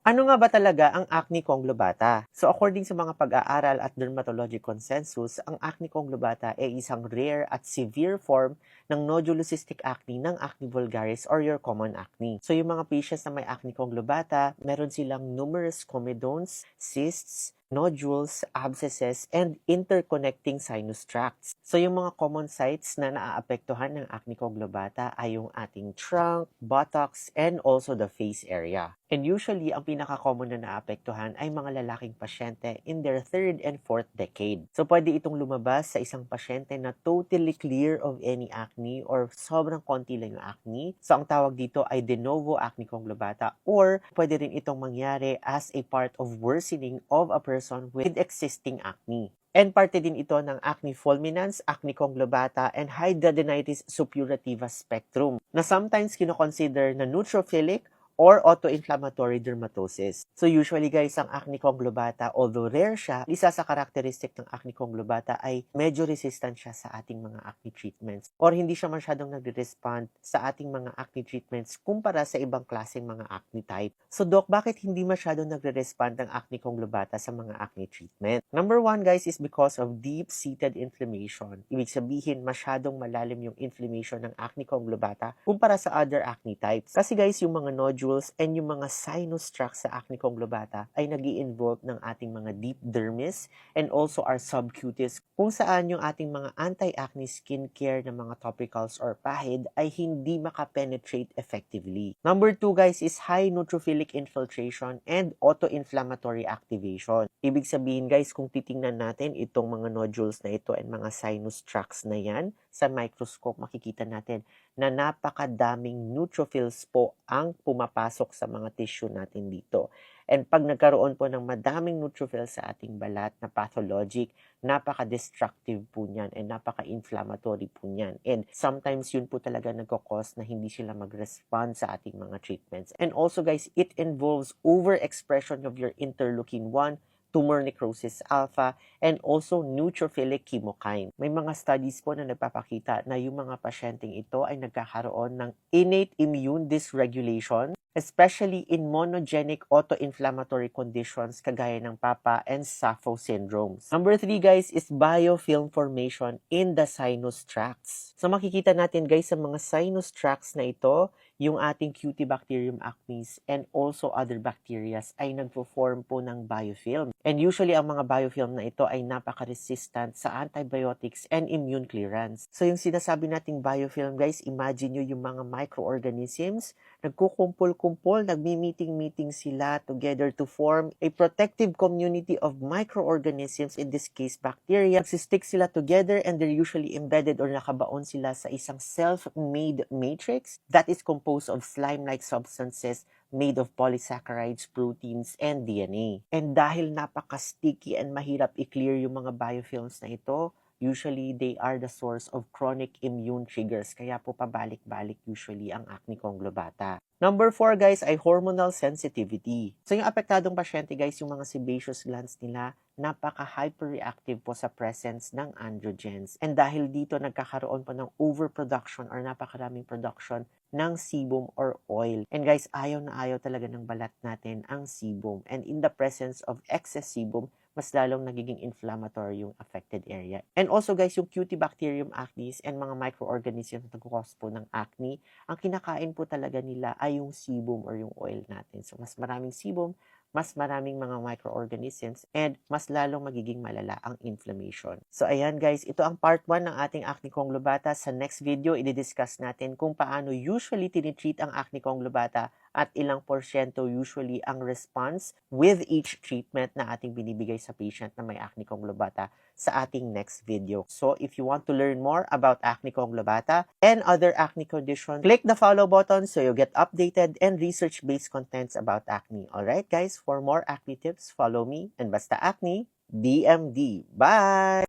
Ano nga ba talaga ang acne conglobata? So according sa mga pag-aaral at dermatologic consensus, ang acne conglobata ay isang rare at severe form ng nodulocytic acne ng acne vulgaris or your common acne. So yung mga patients na may acne conglobata, meron silang numerous comedones, cysts, nodules, abscesses, and interconnecting sinus tracts. So yung mga common sites na naaapektuhan ng acne conglobata ay yung ating trunk, buttocks, and also the face area. And usually, ang pinaka-common na naapektuhan ay mga lalaking pasyente in their third and fourth decade. So pwede itong lumabas sa isang pasyente na totally clear of any acne or sobrang konti lang yung acne. So ang tawag dito ay de novo acne conglobata, or pwede rin itong mangyari as a part of worsening of a person with existing acne. And parte din ito ng acne fulminans, acne conglobata, and hidradenitis suppurativa spectrum na sometimes kinoconsider na neutrophilic or autoinflammatory dermatosis. So usually guys, ang acne conglobata, although rare siya, isa sa karakteristik ng acne conglobata ay medyo resistant siya sa ating mga acne treatments or hindi siya masyadong nagre-respond sa ating mga acne treatments kumpara sa ibang klaseng mga acne type. So Doc, bakit hindi masyadong nagre-respond ang acne conglobata sa mga acne treatment? Number one guys is because of deep-seated inflammation. Ibig sabihin, masyadong malalim yung inflammation ng acne conglobata kumpara sa other acne types. Kasi guys, yung mga nodules and yung mga sinus tracts sa acne conglobata ay nag-i-involve ng ating mga deep dermis and also our subcutis kung saan yung ating mga anti-acne skincare na mga topicals or pahid ay hindi makapenetrate effectively. Number two guys is high neutrophilic infiltration and autoinflammatory activation. Ibig sabihin guys, kung titingnan natin itong mga nodules na ito and mga sinus tracts na yan sa microscope, makikita natin na napakadaming neutrophils po ang pumapasok sa mga tissue natin dito. And pag nagkaroon po ng madaming neutrophils sa ating balat na pathologic, napaka-destructive po niyan and napaka-inflammatory po niyan. And sometimes yun po talaga nagkakos na hindi sila mag-respond sa ating mga treatments. And also guys, it involves overexpression of your interleukin-1, tumor necrosis alpha, and also neutrophilic chemokine. May mga studies po na nagpapakita na yung mga pasyenteng ito ay nagkakaroon ng innate immune dysregulation, especially in monogenic autoinflammatory conditions kagaya ng PAPA and SAPHO syndromes. Number three guys is biofilm formation in the sinus tracts. So makikita natin guys sa mga sinus tracts na ito, yung ating Cutibacterium acnes and also other bacteria ay nagpo-form po ng biofilm. And usually ang mga biofilm na ito ay napaka-resistant sa antibiotics and immune clearance. So yung sinasabi nating biofilm guys, imagine nyo yung mga microorganisms nagkukumpul-kumpul, nagmi-meeting-meeting sila together to form a protective community of microorganisms, in this case bacteria. Nagsistick sila together and they're usually embedded or nakabaon sila sa isang self-made matrix that is composed of slime-like substances made of polysaccharides, proteins, and DNA. And dahil napaka-sticky and mahirap i-clear yung mga biofilms na ito, usually they are the source of chronic immune triggers. Kaya po pabalik-balik usually ang acne conglobata. Number 4 guys ay hormonal sensitivity. So yung apektadong pasyente guys, yung mga sebaceous glands nila, napaka-hyperreactive po sa presence ng androgens. And dahil dito nagkakaroon po ng overproduction or napakaraming production ng sebum or oil. And guys, ayaw na ayaw talaga ng balat natin ang sebum. And in the presence of excess sebum, mas lalong nagiging inflammatory yung affected area. And also guys, yung Cutibacterium acnes and mga microorganisms na nagkukos po ng acne, ang kinakain po talaga nila ay yung sebum or yung oil natin. So mas maraming sebum, mas maraming mga microorganisms, and mas lalong magiging malala ang inflammation. So ayan guys, ito ang part 1 ng ating acne conglobata. Sa next video, i-discuss natin kung paano usually tinitreat ang acne conglobata at ilang porsyento usually ang response with each treatment na ating binibigay sa patient na may acne conglobata sa ating next video. So if you want to learn more about acne conglobata and other acne conditions, click the follow button so you get updated and research-based contents about acne. Alright guys, for more acne tips, follow me and Basta Acne DMD. Bye!